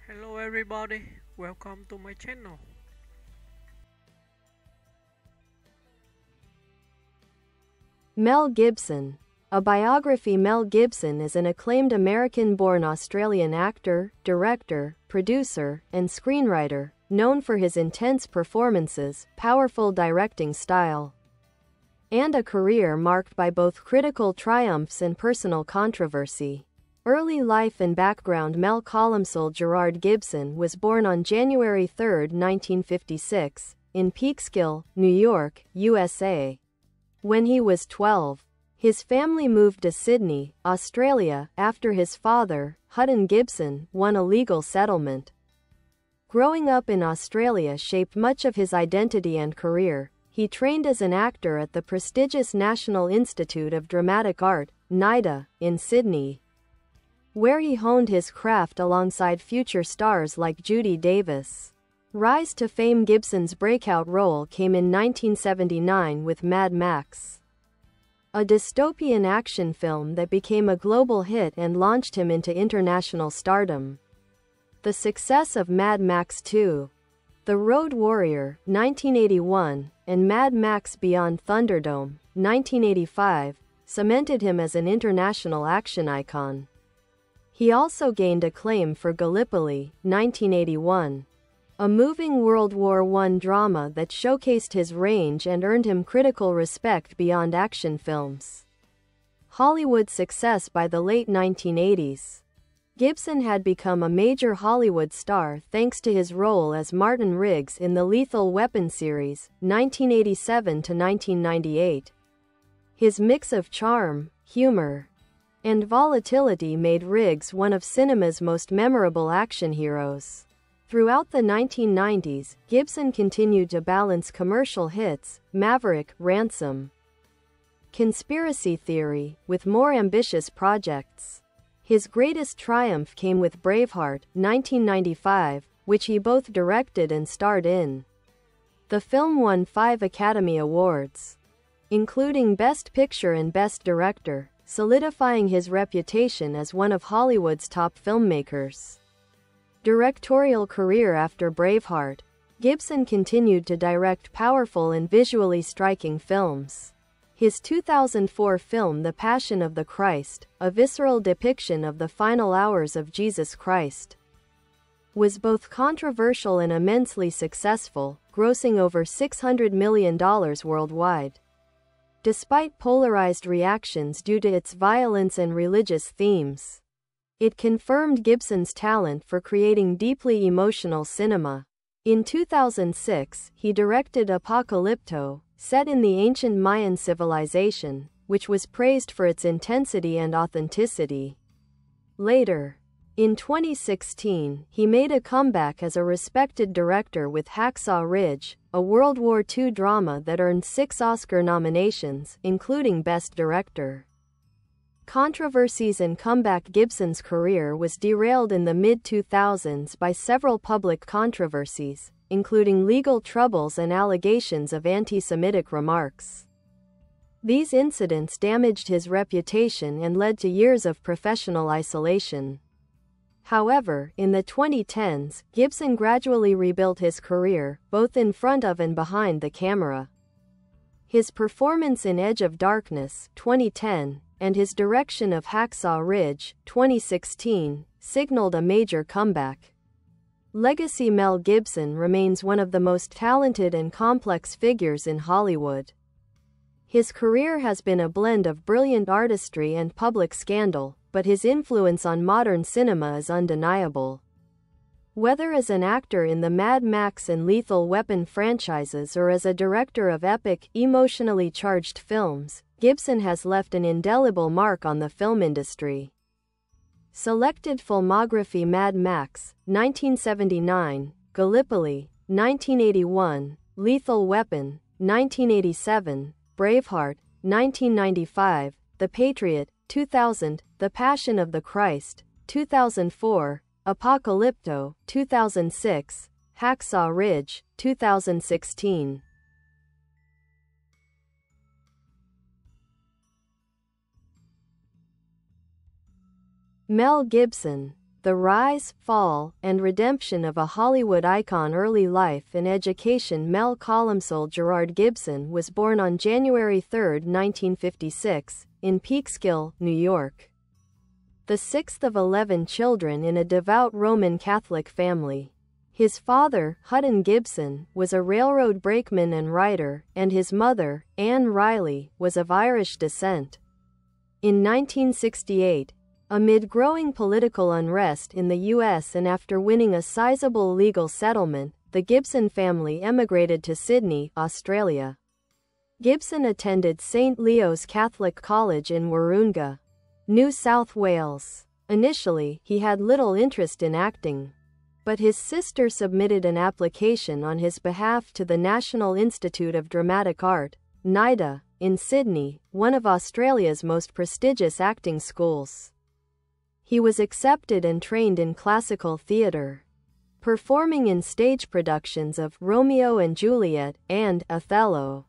Hello everybody, welcome to my channel. Mel Gibson. A biography. Mel Gibson is an acclaimed American-born Australian actor, director, producer, and screenwriter, known for his intense performances, powerful directing style, and a career marked by both critical triumphs and personal controversy. Early life and background. Mel Columcille Gerard Gibson was born on January 3, 1956, in Peekskill, New York, USA. When he was 12, his family moved to Sydney, Australia, after his father, Hutton Gibson, won a legal settlement. Growing up in Australia shaped much of his identity and career. He trained as an actor at the prestigious National Institute of Dramatic Art, NIDA, in Sydney, where he honed his craft alongside future stars like Judy Davis. Rise to fame. Gibson's breakout role came in 1979 with Mad Max, a dystopian action film that became a global hit and launched him into international stardom. The success of Mad Max 2, The Road Warrior, 1981, and Mad Max Beyond Thunderdome, 1985, cemented him as an international action icon. He also gained acclaim for Gallipoli, 1981, a moving World War I drama that showcased his range and earned him critical respect beyond action films. Hollywood success. By the late 1980s, Gibson had become a major Hollywood star thanks to his role as Martin Riggs in the Lethal Weapon series, 1987 to 1998. His mix of charm, humor, and volatility made Riggs one of cinema's most memorable action heroes. Throughout the 1990s, Gibson continued to balance commercial hits, Maverick, Ransom, Conspiracy Theory, with more ambitious projects. His greatest triumph came with Braveheart, 1995, which he both directed and starred in. The film won 5 Academy Awards, including Best Picture and Best Director, solidifying his reputation as one of Hollywood's top filmmakers. Directorial career. After Braveheart, Gibson continued to direct powerful and visually striking films. His 2004 film The Passion of the Christ, a visceral depiction of the final hours of Jesus Christ, was both controversial and immensely successful, grossing over $600 million worldwide. Despite polarized reactions due to its violence and religious themes, it confirmed Gibson's talent for creating deeply emotional cinema. In 2006, he directed Apocalypto, set in the ancient Mayan civilization, which was praised for its intensity and authenticity. Later, in 2016, he made a comeback as a respected director with Hacksaw Ridge, a World War II drama that earned 6 Oscar nominations, including Best Director. Controversies and comeback. Gibson's career was derailed in the mid-2000s by several public controversies, including legal troubles and allegations of anti-Semitic remarks. These incidents damaged his reputation and led to years of professional isolation. However, in the 2010s, Gibson gradually rebuilt his career, both in front of and behind the camera. His performance in Edge of Darkness, 2010, and his direction of Hacksaw Ridge, 2016, signaled a major comeback. Legacy. Mel Gibson remains one of the most talented and complex figures in Hollywood. His career has been a blend of brilliant artistry and public scandal, but his influence on modern cinema is undeniable. Whether as an actor in the Mad Max and Lethal Weapon franchises or as a director of epic, emotionally charged films, Gibson has left an indelible mark on the film industry. Selected filmography. Mad Max, 1979, Gallipoli, 1981, Lethal Weapon, 1987, Braveheart, 1995, The Patriot, 2000, The Passion of the Christ, 2004, Apocalypto, 2006, Hacksaw Ridge, 2016. Mel Gibson. The Rise, Fall, and Redemption of a Hollywood Icon. Early life and education. Mel Columcille Gerard Gibson was born on January 3, 1956, in Peekskill, New York. The sixth of 11 children in a devout Roman Catholic family. His father, Hutton Gibson, was a railroad brakeman and writer, and his mother, Anne Riley, was of Irish descent. In 1968, amid growing political unrest in the U.S. and after winning a sizable legal settlement, the Gibson family emigrated to Sydney, Australia. Gibson attended St. Leo's Catholic College in Wahroonga, New South Wales. Initially, he had little interest in acting, but his sister submitted an application on his behalf to the National Institute of Dramatic Art, NIDA, in Sydney, one of Australia's most prestigious acting schools. He was accepted and trained in classical theatre, performing in stage productions of Romeo and Juliet and Othello.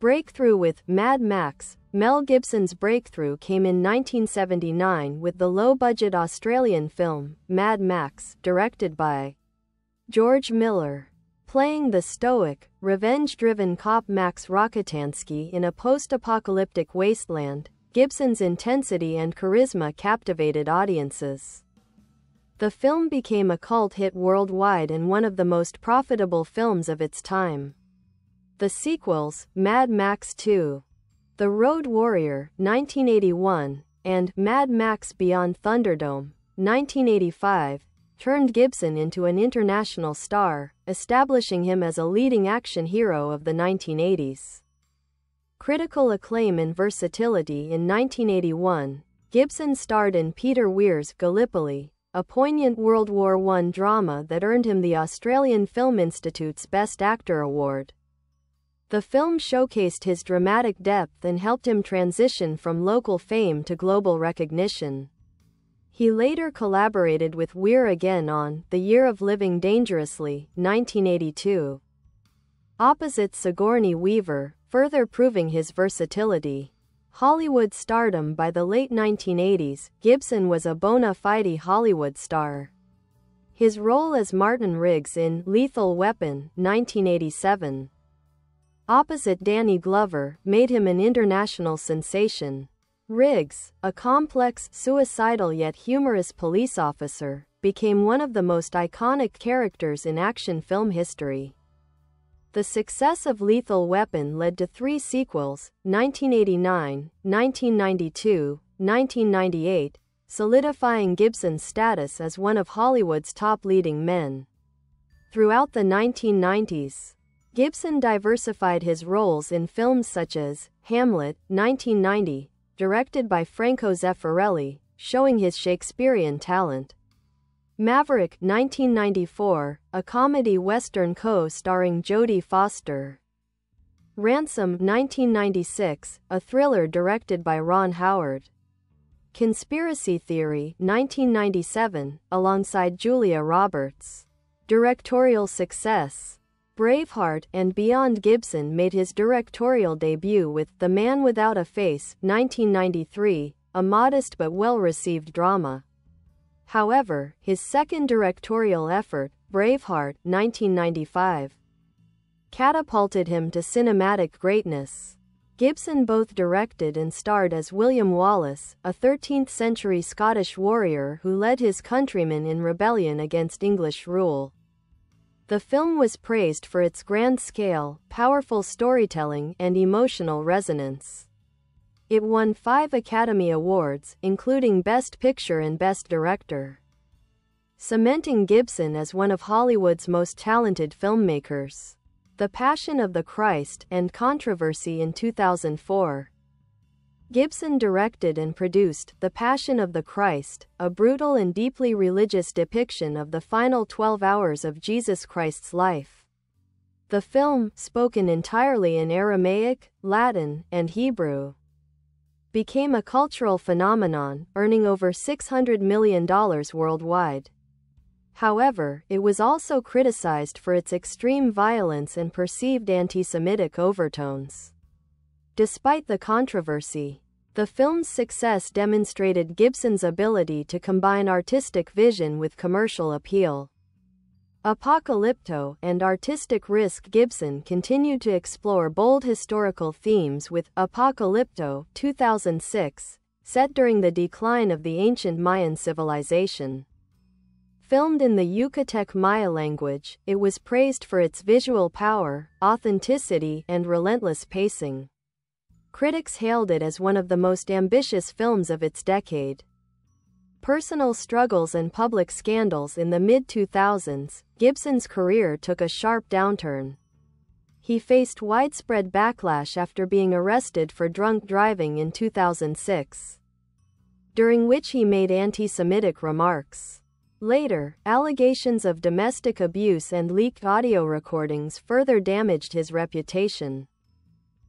Breakthrough with Mad Max. Mel Gibson's breakthrough came in 1979 with the low-budget Australian film, Mad Max, directed by George Miller. Playing the stoic, revenge-driven cop Max Rokitansky in a post-apocalyptic wasteland, Gibson's intensity and charisma captivated audiences. The film became a cult hit worldwide and one of the most profitable films of its time. The sequels, Mad Max 2, The Road Warrior, 1981, and Mad Max Beyond Thunderdome, 1985, turned Gibson into an international star, establishing him as a leading action hero of the 1980s. Critical acclaim and versatility. In 1981, Gibson starred in Peter Weir's Gallipoli, a poignant World War I drama that earned him the Australian Film Institute's Best Actor award. The film showcased his dramatic depth and helped him transition from local fame to global recognition. He later collaborated with Weir again on The Year of Living Dangerously, 1982. Opposite Sigourney Weaver, further proving his versatility. Hollywood stardom. By the late 1980s, Gibson was a bona fide Hollywood star. His role as Martin Riggs in Lethal Weapon, 1987, opposite Danny Glover, made him an international sensation. Riggs, a complex, suicidal yet humorous police officer, became one of the most iconic characters in action film history. The success of Lethal Weapon led to 3 sequels, 1989, 1992, 1998, solidifying Gibson's status as one of Hollywood's top leading men. Throughout the 1990s, Gibson diversified his roles in films such as Hamlet, 1990, directed by Franco Zeffirelli, showing his Shakespearean talent. Maverick, 1994, a comedy western co-starring Jodie Foster. Ransom, 1996, a thriller directed by Ron Howard. Conspiracy Theory, 1997, alongside Julia Roberts. Directorial success. Braveheart and Beyond. Gibson made his directorial debut with The Man Without a Face, 1993, a modest but well-received drama. However, his second directorial effort, Braveheart, 1995, catapulted him to cinematic greatness. Gibson both directed and starred as William Wallace, a 13th-century Scottish warrior who led his countrymen in rebellion against English rule. The film was praised for its grand scale, powerful storytelling, and emotional resonance. It won 5 Academy Awards, including Best Picture and Best Director, cementing Gibson as one of Hollywood's most talented filmmakers. The Passion of the Christ and controversy. In 2004, Gibson directed and produced The Passion of the Christ, a brutal and deeply religious depiction of the final 12 hours of Jesus Christ's life. The film, spoken entirely in Aramaic, Latin, and Hebrew, became a cultural phenomenon, earning over $600 million worldwide. However, it was also criticized for its extreme violence and perceived anti-Semitic overtones. Despite the controversy, The film's success demonstrated Gibson's ability to combine artistic vision with commercial appeal. Apocalypto and artistic risk. Gibson continued to explore bold historical themes with Apocalypto 2006, set during the decline of the ancient Mayan civilization. Filmed in the Yucatec Maya language, it was praised for its visual power, authenticity, and relentless pacing. Critics hailed it as one of the most ambitious films of its decade. Personal struggles and public scandals. In the mid-2000s, Gibson's career took a sharp downturn. He faced widespread backlash after being arrested for drunk driving in 2006, during which he made anti-Semitic remarks. Later, allegations of domestic abuse and leaked audio recordings further damaged his reputation.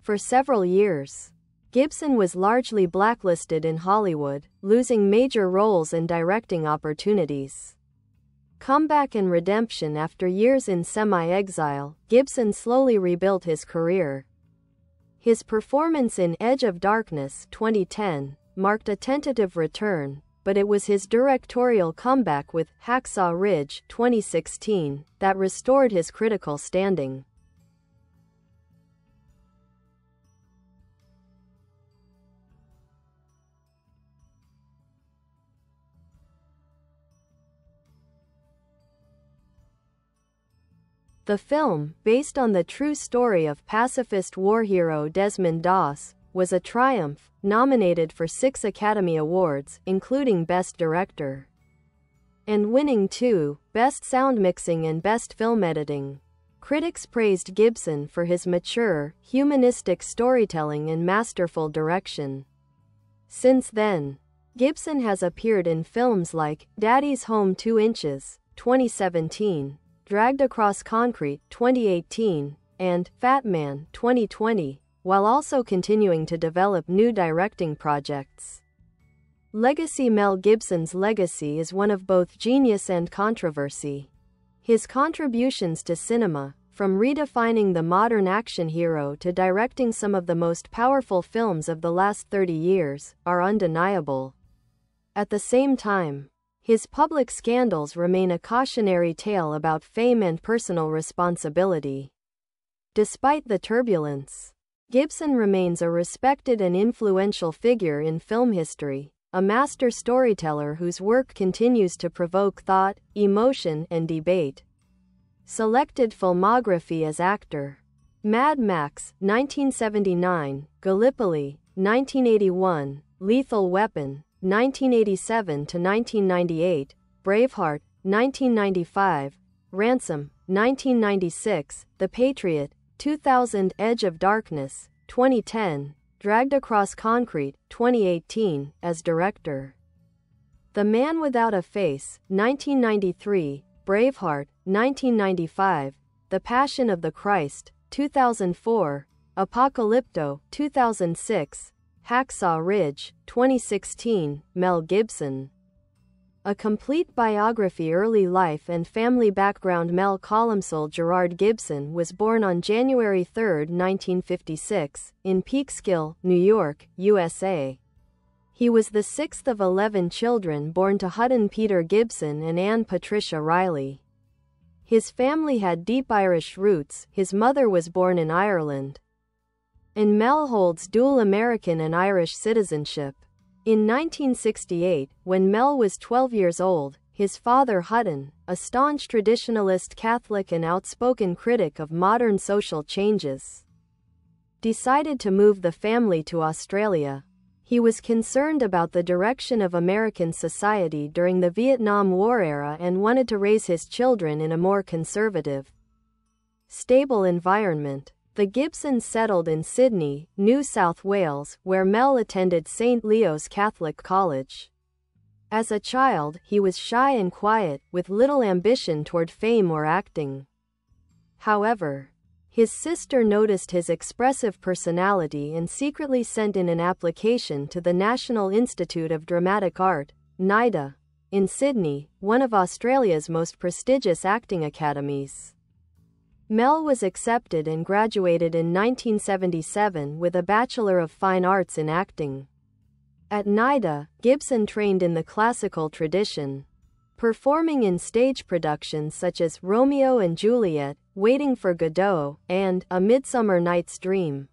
For several years, Gibson was largely blacklisted in Hollywood, losing major roles and directing opportunities. Comeback and redemption. After years in semi-exile, Gibson slowly rebuilt his career. His performance in Edge of Darkness 2010 marked a tentative return, but it was his directorial comeback with Hacksaw Ridge 2016 that restored his critical standing. The film, based on the true story of pacifist war hero Desmond Doss, was a triumph, nominated for 6 Academy Awards, including Best Director, and winning 2, Best Sound Mixing and Best Film Editing. Critics praised Gibson for his mature, humanistic storytelling and masterful direction. Since then, Gibson has appeared in films like Daddy's Home 2 Inches, 2017, Dragged Across Concrete, 2018, and Fat Man, 2020, while also continuing to develop new directing projects. Legacy. Mel Gibson's legacy is one of both genius and controversy. His contributions to cinema, from redefining the modern action hero to directing some of the most powerful films of the last 30 years, are undeniable. At the same time, his public scandals remain a cautionary tale about fame and personal responsibility. Despite the turbulence, Gibson remains a respected and influential figure in film history, a master storyteller whose work continues to provoke thought, emotion, and debate. Selected filmography as actor: Mad Max, 1979, Gallipoli, 1981, Lethal Weapon, 1987 to 1998, Braveheart, 1995, Ransom, 1996, The Patriot, 2000, Edge of Darkness, 2010, Dragged Across Concrete, 2018, as director. The Man Without a Face, 1993, Braveheart, 1995, The Passion of the Christ, 2004, Apocalypto, 2006, Hacksaw Ridge, 2016, Mel Gibson. A complete biography. Early life and family background. Mel Columcille Gerard Gibson was born on January 3, 1956, in Peekskill, New York, USA. He was the 6th of 11 children born to Hutton Gibson and Anne Patricia Riley. His family had deep Irish roots. His mother was born in Ireland, and Mel holds dual American and Irish citizenship. In 1968, when Mel was 12 years old, his father Hutton, a staunch traditionalist Catholic and outspoken critic of modern social changes, decided to move the family to Australia. He was concerned about the direction of American society during the Vietnam War era and wanted to raise his children in a more conservative, stable environment. The Gibsons settled in Sydney, New South Wales, where Mel attended St. Leo's Catholic College. As a child, he was shy and quiet, with little ambition toward fame or acting. However, his sister noticed his expressive personality and secretly sent in an application to the National Institute of Dramatic Art, NIDA, in Sydney, one of Australia's most prestigious acting academies. Mel was accepted and graduated in 1977 with a Bachelor of Fine Arts in Acting. At NIDA, Gibson trained in the classical tradition, performing in stage productions such as Romeo and Juliet, Waiting for Godot, and A Midsummer Night's Dream.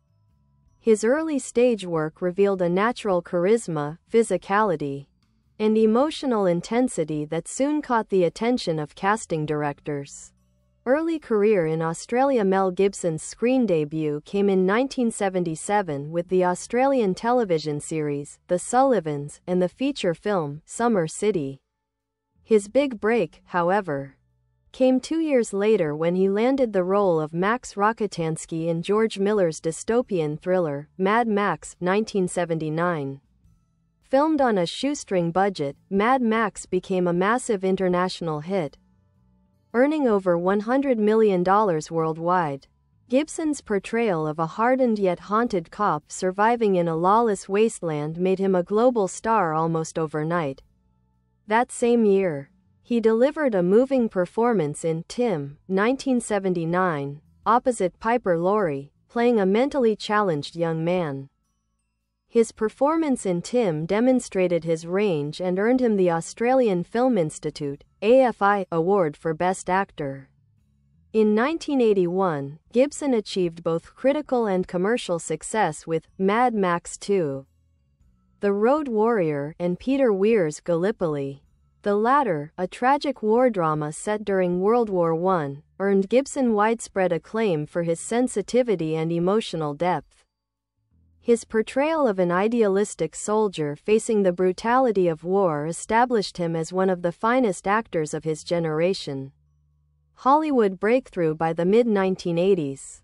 His early stage work revealed a natural charisma, physicality, and emotional intensity that soon caught the attention of casting directors. Early career in Australia. Mel Gibson's screen debut came in 1977 with the Australian television series, The Sullivans, and the feature film, Summer City. His big break, however, came 2 years later when he landed the role of Max Rokitansky in George Miller's dystopian thriller, Mad Max, 1979. Filmed on a shoestring budget, Mad Max became a massive international hit, earning over $100 million worldwide. Gibson's portrayal of a hardened yet haunted cop surviving in a lawless wasteland made him a global star almost overnight. That same year, he delivered a moving performance in Tim, 1979, opposite Piper Laurie, playing a mentally challenged young man. His performance in Tim demonstrated his range and earned him the Australian Film Institute (AFI) award for Best Actor. In 1981, Gibson achieved both critical and commercial success with Mad Max 2, The Road Warrior, and Peter Weir's Gallipoli. The latter, a tragic war drama set during World War I, earned Gibson widespread acclaim for his sensitivity and emotional depth. His portrayal of an idealistic soldier facing the brutality of war established him as one of the finest actors of his generation. Hollywood breakthrough. By the mid-1980s,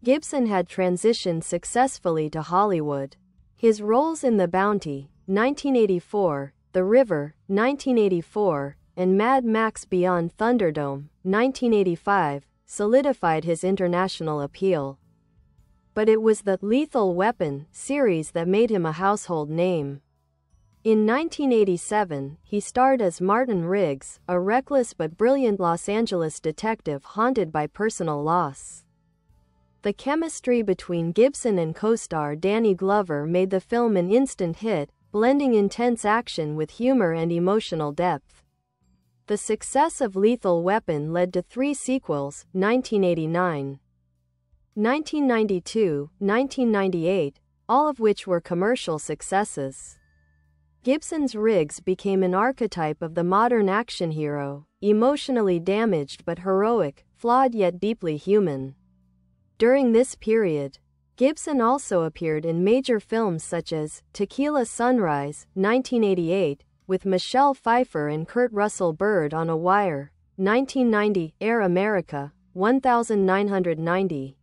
Gibson had transitioned successfully to Hollywood. His roles in The Bounty, 1984, The River, 1984, and Mad Max Beyond Thunderdome, 1985, solidified his international appeal. But it was the Lethal Weapon series that made him a household name. In 1987, he starred as Martin Riggs, a reckless but brilliant Los Angeles detective haunted by personal loss. The chemistry between Gibson and co-star Danny Glover made the film an instant hit, blending intense action with humor and emotional depth. The success of Lethal Weapon led to 3 sequels, 1989, 1992, 1998, all of which were commercial successes. Gibson's Riggs became an archetype of the modern action hero, emotionally damaged but heroic, flawed yet deeply human. During this period, Gibson also appeared in major films such as Tequila Sunrise, 1988, with Michelle Pfeiffer and Kurt Russell. Bird on a Wire, 1990, Air America, 1990.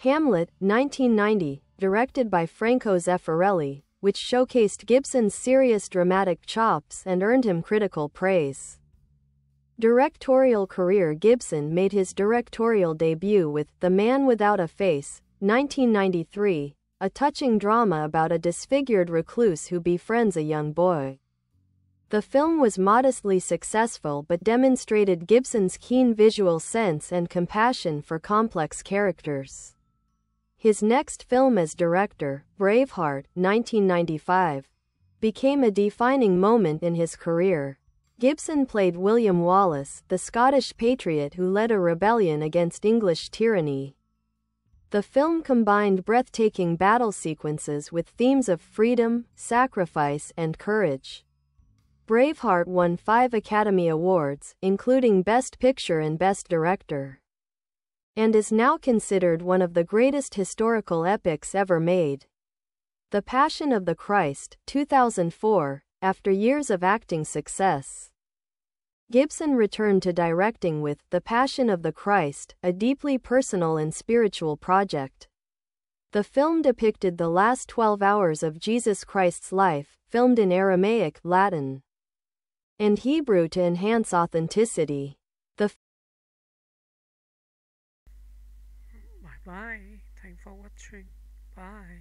Hamlet, 1990, directed by Franco Zeffirelli, which showcased Gibson's serious dramatic chops and earned him critical praise. Directorial career. Gibson made his directorial debut with The Man Without a Face, 1993, a touching drama about a disfigured recluse who befriends a young boy. The film was modestly successful but demonstrated Gibson's keen visual sense and compassion for complex characters. His next film as director, Braveheart, 1995, became a defining moment in his career. Gibson played William Wallace, the Scottish patriot who led a rebellion against English tyranny. The film combined breathtaking battle sequences with themes of freedom, sacrifice, and courage. Braveheart won 5 Academy Awards, including Best Picture and Best Director, and is now considered one of the greatest historical epics ever made. The Passion of the Christ, 2004. After years of acting success, Gibson returned to directing with The Passion of the Christ, a deeply personal and spiritual project. The film depicted the last 12 hours of Jesus Christ's life, filmed in Aramaic, Latin, and Hebrew to enhance authenticity. Bye bye. Thanks for watching. Bye.